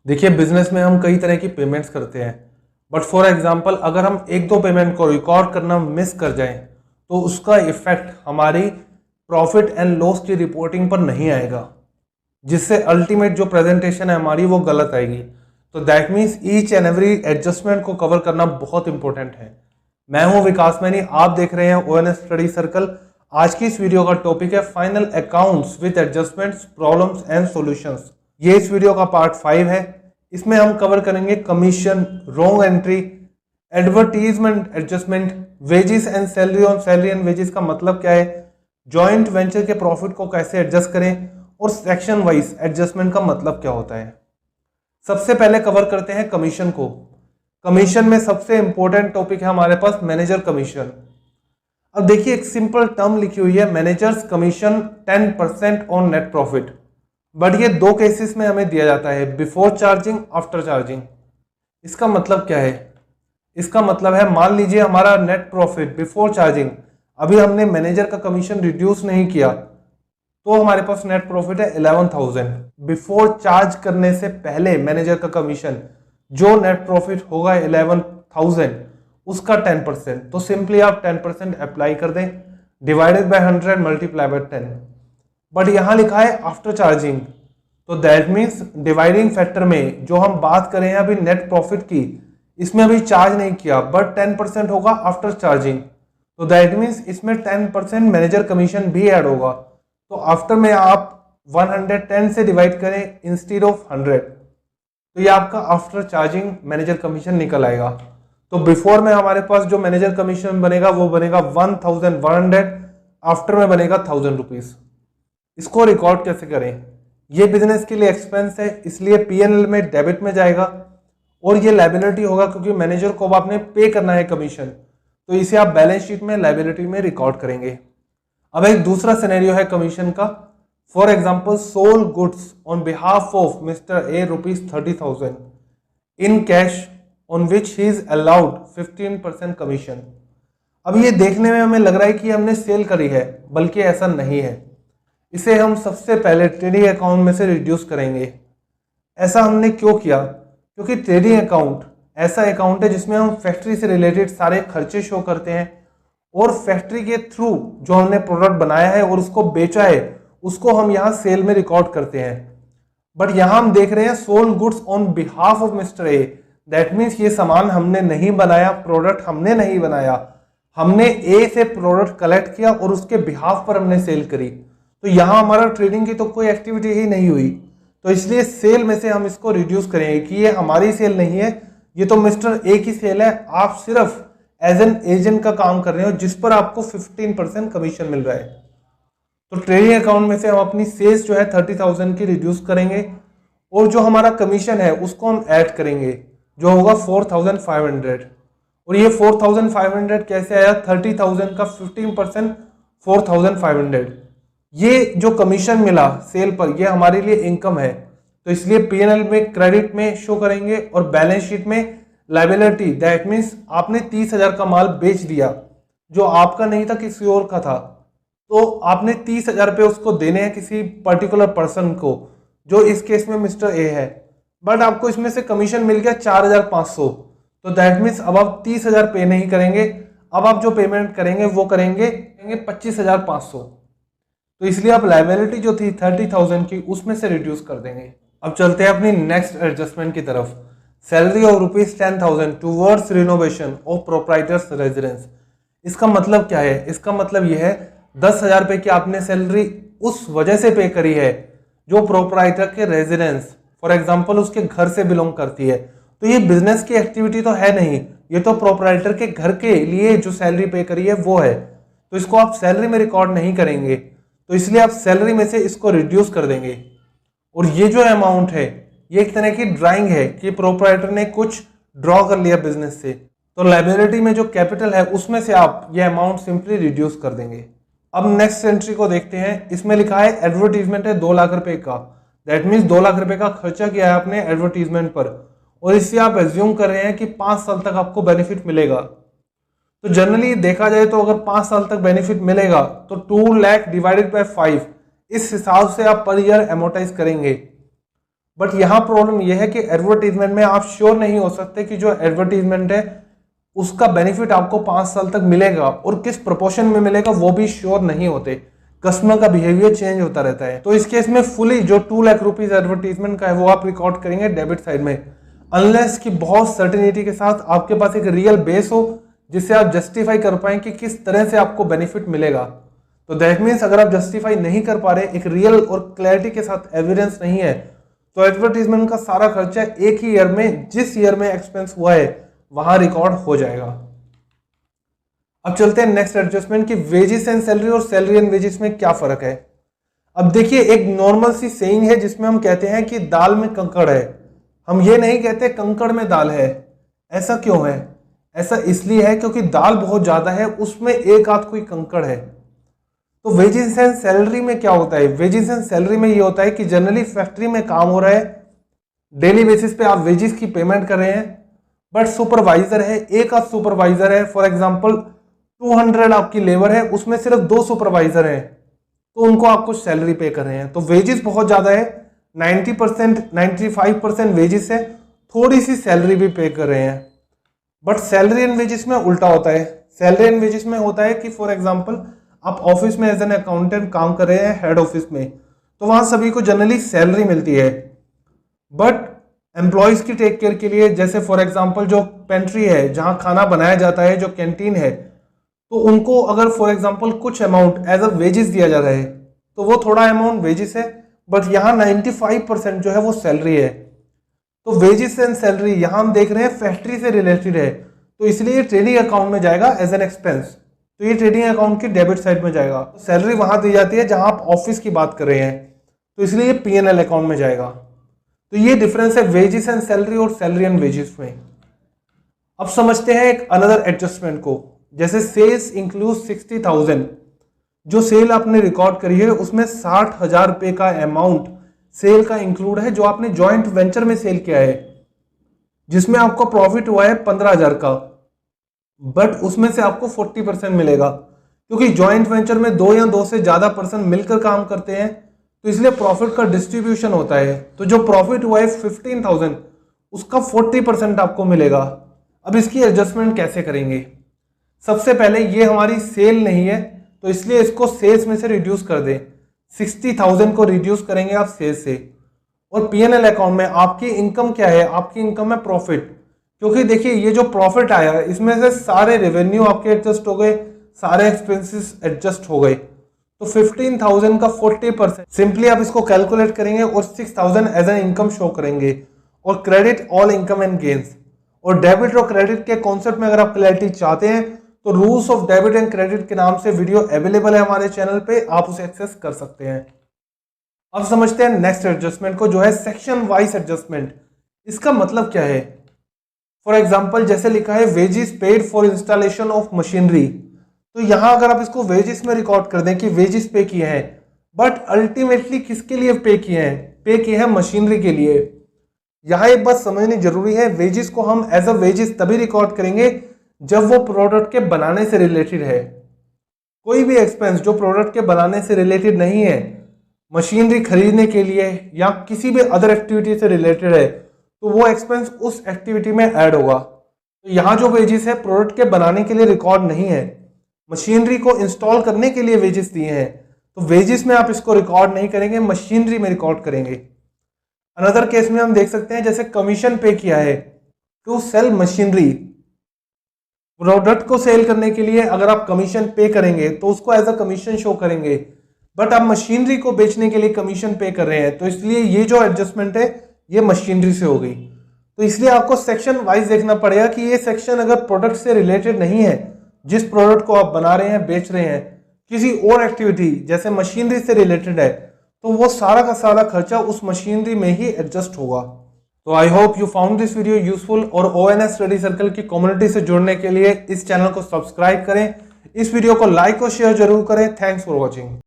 देखिए, बिजनेस में हम कई तरह की पेमेंट्स करते हैं, बट फॉर एग्जांपल अगर हम एक दो पेमेंट को रिकॉर्ड करना मिस कर जाएं तो उसका इफेक्ट हमारी प्रॉफिट एंड लॉस की रिपोर्टिंग पर नहीं आएगा, जिससे अल्टीमेट जो प्रेजेंटेशन है हमारी वो गलत आएगी। तो that means each and every adjustment को कवर करना बहुत इंपॉर्टेंट है। मैं हूं विकास मैनी, आप देख रहे हैं ओएनएस स्टडी सर्कल। आज की इस वीडियो का टॉपिक है final accounts with adjustments, problems and solutions. ये इस वीडियो का पार्ट 5 है। इसमें हम कवर करेंगे commission, wrong entry, advertisement adjustment, wages and salary on salary and wages का मतलब क्या है, जॉइंट वेंचर के प्रॉफिट को कैसे एडजस्ट करें, और सेक्शन वाइज एडजस्टमेंट का मतलब क्या होता है। सबसे पहले कवर करते हैं कमीशन को। कमीशन में सबसे इंपॉर्टेंट टॉपिक है हमारे पास मैनेजर कमीशन। अब देखिए, एक सिंपल टर्म लिखी हुई है managers commission 10% on net profit, but ये दो केसेस में हमें दिया जाता है, बिफोर चार्जिंग, आफ्टर चार्जिंग। इसका मतलब क्या है? इसका मतलब है, मान लीजिए हमारा नेट प्रॉफिट बिफोर चार्जिंग, अभी हमने मैनेजर का कमीशन रिड्यूस नहीं किया तो हमारे पास नेट प्रॉफिट है 11,000। बिफोर चार्ज करने से पहले मैनेजर का कमीशन जो नेट प्रॉफिट होगा 11,000, उसका 10%। तो सिंपली आप 10% अप्लाई कर दें, divided by 100 multiply by 10। But यहां लिखा है आफ्टर चार्जिंग, तो दैट मीन्स डिवाइडिंग फैक्टर में जो हम बात करें हैं अभी नेट प्रॉफिट की, इसमें अभी चार्ज नहीं किया, बट 10% होगा आफ्टर चार्जिंग। तो दैट मीन्स इसमें 10% मैनेजर कमीशन भी ऐड होगा। तो आफ्टर में आप 110 से डिवाइड करें इंस्टेड ऑफ 100, तो ये आपका आफ्टर चार्जिंग मैनेजर कमीशन निकल आएगा। तो बिफोर में हमारे पास जो मैनेजर कमीशन बनेगा वो बनेगा 1100, आफ्टर में बनेगा 1000 रुपीज। इसको रिकॉर्ड कैसे करें? ये बिजनेस के लिए एक्सपेंस है, इसलिए पीएनएल में डेबिट में जाएगा, और ये लायबिलिटी होगा क्योंकि मैनेजर को अब आपने पे करना है कमीशन, तो इसे आप बैलेंस शीट में लायबिलिटी में रिकॉर्ड करेंगे। अब एक दूसरा सिनेरियो है कमीशन का। For example, sold goods on behalf of mister A ₹30,000 in cash on which he is allowed 15% commission. अब ये देखने में हमें लग रहा है कि हमने सेल करी है, बल्कि ऐसा नहीं है। इसे हम सबसे पहले ट्रेडिंग अकाउंट में से रिड्यूस करेंगे। ऐसा हमने क्यों किया? क्योंकि ट्रेडिंग अकाउंट ऐसा अकाउंट है जिसमें हम फैक्ट्री से रिलेटेड सारे खर्चे शो करते हैं, और फैक्ट्री के थ्रू जो हमने प्रोडक्ट बनाया है और उसको बेचा है उसको हम यहाँ सेल में रिकॉर्ड करते हैं। बट यहाँ हम देख रहे हैं sold goods on behalf of mister A, that means ये सामान हमने नहीं बनाया, प्रोडक्ट हमने नहीं बनाया, हमने ए से प्रोडक्ट कलेक्ट किया और उसके बिहाफ पर हमने सेल करी। तो यहाँ हमारा ट्रेडिंग की तो कोई एक्टिविटी ही नहीं हुई, तो इसलिए सेल में से हम इसको रिड्यूस करेंगे कि ये हमारी सेल नहीं है, ये तो मिस्टर ए की सेल है, आप सिर्फ एज एन एजेंट का काम कर रहे हो जिस पर आपको 15% कमीशन मिल रहा है। तो ट्रेडिंग अकाउंट में से हम अपनी सेल्स जो है 30,000 की रिड्यूस करेंगे, और जो हमारा कमीशन है उसको हम ऐड करेंगे जो होगा 4,500। और ये 4,500 कैसे आया? 30,000 का 15% 4,500। ये जो कमीशन मिला सेल पर, ये हमारे लिए इनकम है, तो इसलिए पीएनएल में क्रेडिट में शो करेंगे, और बैलेंस शीट में लायबिलिटी। दैट मीन्स आपने 30,000 का माल बेच दिया जो आपका नहीं था, किसी और का था, तो आपने 30,000 रुपये उसको देने हैं किसी पर्टिकुलर पर्सन को, जो इस केस में मिस्टर ए है, बट आपको इसमें से कमीशन मिल गया 4,500। तो दैट मीन्स अब आप 30,000 पे नहीं करेंगे, अब आप जो पेमेंट करेंगे वो करेंगे 25,500। तो इसलिए आप लायबिलिटी जो थी 30,000 की उसमें से रिड्यूस कर देंगे। अब चलते हैं अपनी नेक्स्ट एडजस्टमेंट की तरफ। Salary of ₹10,000 towards renovation of proprietors residence. इसका मतलब क्या है? इसका मतलब यह है 10,000 रुपये की आपने सैलरी उस वजह से पे करी है जो प्रोप्राइटर के रेजिडेंस, फॉर एग्जांपल उसके घर से बिलोंग करती है। तो ये बिजनेस की एक्टिविटी तो है नहीं, ये तो प्रोप्राइटर के घर के लिए जो सैलरी पे करी है वो है, तो इसको आप सैलरी में रिकॉर्ड नहीं करेंगे, तो इसलिए आप सैलरी में से इसको रिड्यूस कर देंगे। और ये जो अमाउंट है ये एक तरह की ड्राइंग है कि प्रोप्राइटर ने कुछ ड्रॉ कर लिया बिजनेस से, तो लायबिलिटी में जो कैपिटल है उसमें से आप ये अमाउंट सिंपली रिड्यूस कर देंगे। अब नेक्स्ट एंट्री को देखते हैं। इसमें लिखा है एडवर्टीजमेंट है 2 लाख रुपए का, दैट मीन्स 2 लाख रुपए का खर्चा किया है आपने एडवर्टीजमेंट पर, और इससे आप एज्यूम कर रहे हैं कि 5 साल तक आपको बेनिफिट मिलेगा। तो जनरली देखा जाए तो अगर 5 साल तक बेनिफिट मिलेगा तो 2 लाख डिवाइडेड बाय 5, इस हिसाब से आप पर ईयर एमोटाइज करेंगे। बट यहाँ प्रॉब्लम यह है कि एडवर्टीजमेंट में आप श्योर नहीं हो सकते कि जो एडवर्टीजमेंट है उसका बेनिफिट आपको 5 साल तक मिलेगा, और किस प्रोपोर्शन में मिलेगा वो भी श्योर नहीं होते। कस्टमर का बिहेवियर चेंज होता रहता है। तो इस केस में फुली जो 2 लाख रुपीज एडवर्टीजमेंट का है वो आप रिकॉर्ड करेंगे डेबिट साइड में, अनलेस कि बहुत सर्टेनिटी के साथ आपके पास एक रियल बेस हो जिससे आप जस्टिफाई कर पाए कि किस तरह से आपको बेनिफिट मिलेगा। तो दैट मीन्स अगर आप जस्टिफाई नहीं कर पा रहे, एक रियल और क्लैरिटी के साथ एविडेंस नहीं है, तो एडवर्टीजमेंट का सारा खर्चा एक ही ईयर में, जिस ईयर में एक्सपेंस हुआ है वहां रिकॉर्ड हो जाएगा। अब चलते हैं नेक्स्ट एडजस्टमेंट कि वेजेस एंड सैलरी और सैलरी एंड वेजेस में क्या फर्क है। अब देखिए, एक नॉर्मल सी सेइंग है जिसमें हम कहते हैं कि दाल में कंकड़ है, हम ये नहीं कहते कंकड़ में दाल है। ऐसा क्यों है? ऐसा इसलिए है क्योंकि दाल बहुत ज्यादा है, उसमें एक आध कोई कंकड़ है। तो वेजेस एंड सैलरी में क्या होता है? वेजेस एंड सैलरी में ये होता है कि जनरली फैक्ट्री में काम हो रहा है, डेली बेसिस पे आप वेजेस की पेमेंट कर रहे हैं, बट सुपरवाइजर है, एक आध सुपरवाइजर है, फॉर एग्जांपल 200 आपकी लेबर है, उसमें सिर्फ 2 सुपरवाइजर हैं, तो उनको आप कुछ सैलरी पे कर रहे हैं। तो वेजेस बहुत ज्यादा है, 90% 95% वेजेस है, थोड़ी सी सैलरी भी पे कर रहे हैं। बट सैलरी एंड वेजेस में उल्टा होता है। सैलरी एंड वेजेस में होता है कि फॉर एग्जांपल आप ऑफिस में एज एन अकाउंटेंट काम कर रहे हैं, हेड ऑफिस में, तो वहां सभी को जनरली सैलरी मिलती है। बट एम्प्लॉयज की टेक केयर के लिए, जैसे फॉर एग्जांपल जो पेंट्री है जहां खाना बनाया जाता है, जो कैंटीन है, तो उनको अगर फॉर एग्जांपल कुछ अमाउंट एज अ वेजेस दिया जा रहा है, तो वो थोड़ा अमाउंट वेजेस है, बट यहाँ 95% जो है वो सैलरी है। तो वेजेस एंड सैलरी यहाँ हम देख रहे हैं फैक्ट्री से रिलेटेड है, तो इसलिए ये ट्रेडिंग अकाउंट में जाएगा एज एन एक्सपेंस, तो ये ट्रेडिंग अकाउंट की डेबिट साइड में जाएगा। सैलरी वहां दी जाती है जहां आप ऑफिस की बात कर रहे हैं, तो इसलिए ये P&L अकाउंट में जाएगा। तो ये डिफरेंस है वेजेस एंड सैलरी और सैलरी एंड वेजेस में। अब समझते हैं एक अनदर एडजस्टमेंट को, जैसे सेल्स इंक्लूड 60,000, जो सेल आपने रिकॉर्ड करी है उसमें 60,000 रुपए का अमाउंट सेल का इंक्लूड है, जो आपने जॉइंट वेंचर में सेल किया है, जिसमें आपको प्रॉफिट हुआ है 15,000 का, बट उसमें से आपको 40% मिलेगा, क्योंकि जॉइंट वेंचर में 2 या 2 से ज्यादा पर्सन मिलकर काम करते हैं, तो इसलिए प्रॉफिट का डिस्ट्रीब्यूशन होता है। तो जो प्रॉफिट हुआ है 15,000, उसका 40% आपको मिलेगा। अब इसकी एडजस्टमेंट कैसे करेंगे? सबसे पहले ये हमारी सेल नहीं है, तो इसलिए इसको सेल्स में से रिड्यूस कर दें। 60,000 को रिड्यूस करेंगे आप सेल्स से, और P&L अकाउंट में आपकी इनकम क्या है? आपकी इनकम है प्रॉफिट, क्योंकि देखिए ये जो प्रॉफिट आया इसमें से सारे रेवेन्यू आपके एडजस्ट हो गए, सारे एक्सपेंसेस एडजस्ट हो गए, तो 15,000 का 40%, सिंपली आप इसको कैलकुलेट करेंगे और 6,000 एज एन इनकम शो करेंगे, और credit all income and gains. और डेबिट और क्रेडिट के कॉन्सेप्ट में अगर आप क्लैरिटी चाहते हैं तो rules of debit and credit के नाम से वीडियो अवेलेबल है हमारे चैनल पे, आप उसे एक्सेस कर सकते हैं। अब समझते हैं नेक्स्ट एडजस्टमेंट को, जो है सेक्शन वाइज एडजस्टमेंट। इसका मतलब क्या है? फॉर एग्जांपल जैसे लिखा है wages paid for installation of machinery, तो यहां अगर आप इसको वेजेस में रिकॉर्ड कर दें कि वेजेस पे किए हैं, बट अल्टीमेटली किसके लिए पे किए हैं? पे किए हैं मशीनरी के लिए। यहां एक बात समझनी जरूरी है, वेजेस को हम एज अ वेजेस तभी रिकॉर्ड करेंगे जब वो प्रोडक्ट के बनाने से रिलेटेड है। कोई भी एक्सपेंस जो प्रोडक्ट के बनाने से रिलेटेड नहीं है, मशीनरी खरीदने के लिए या किसी भी अदर एक्टिविटी से रिलेटेड है, तो वो एक्सपेंस उस एक्टिविटी में ऐड होगा। तो यहाँ जो वेजेस है प्रोडक्ट के बनाने के लिए रिकॉर्ड नहीं है, मशीनरी को इंस्टॉल करने के लिए वेजेस दिए हैं, तो वेजेस में आप इसको रिकॉर्ड नहीं करेंगे, मशीनरी में रिकॉर्ड करेंगे। अनदर केस में हम देख सकते हैं जैसे कमीशन पे किया है टू सेल मशीनरी, प्रोडक्ट को सेल करने के लिए अगर आप कमीशन पे करेंगे तो उसको एज अ कमीशन शो करेंगे, बट आप मशीनरी को बेचने के लिए कमीशन पे कर रहे हैं, तो इसलिए ये जो एडजस्टमेंट है ये मशीनरी से हो गई। तो इसलिए आपको सेक्शन वाइज देखना पड़ेगा कि ये सेक्शन अगर प्रोडक्ट से रिलेटेड नहीं है, जिस प्रोडक्ट को आप बना रहे हैं, बेच रहे हैं, किसी और एक्टिविटी जैसे मशीनरी से रिलेटेड है, तो वो सारा का सारा खर्चा उस मशीनरी में ही एडजस्ट होगा। तो I hope you found this video useful, और ONS स्टडी सर्कल की कम्युनिटी से जुड़ने के लिए इस चैनल को सब्सक्राइब करें, इस वीडियो को लाइक और शेयर जरूर करें। Thanks for watching.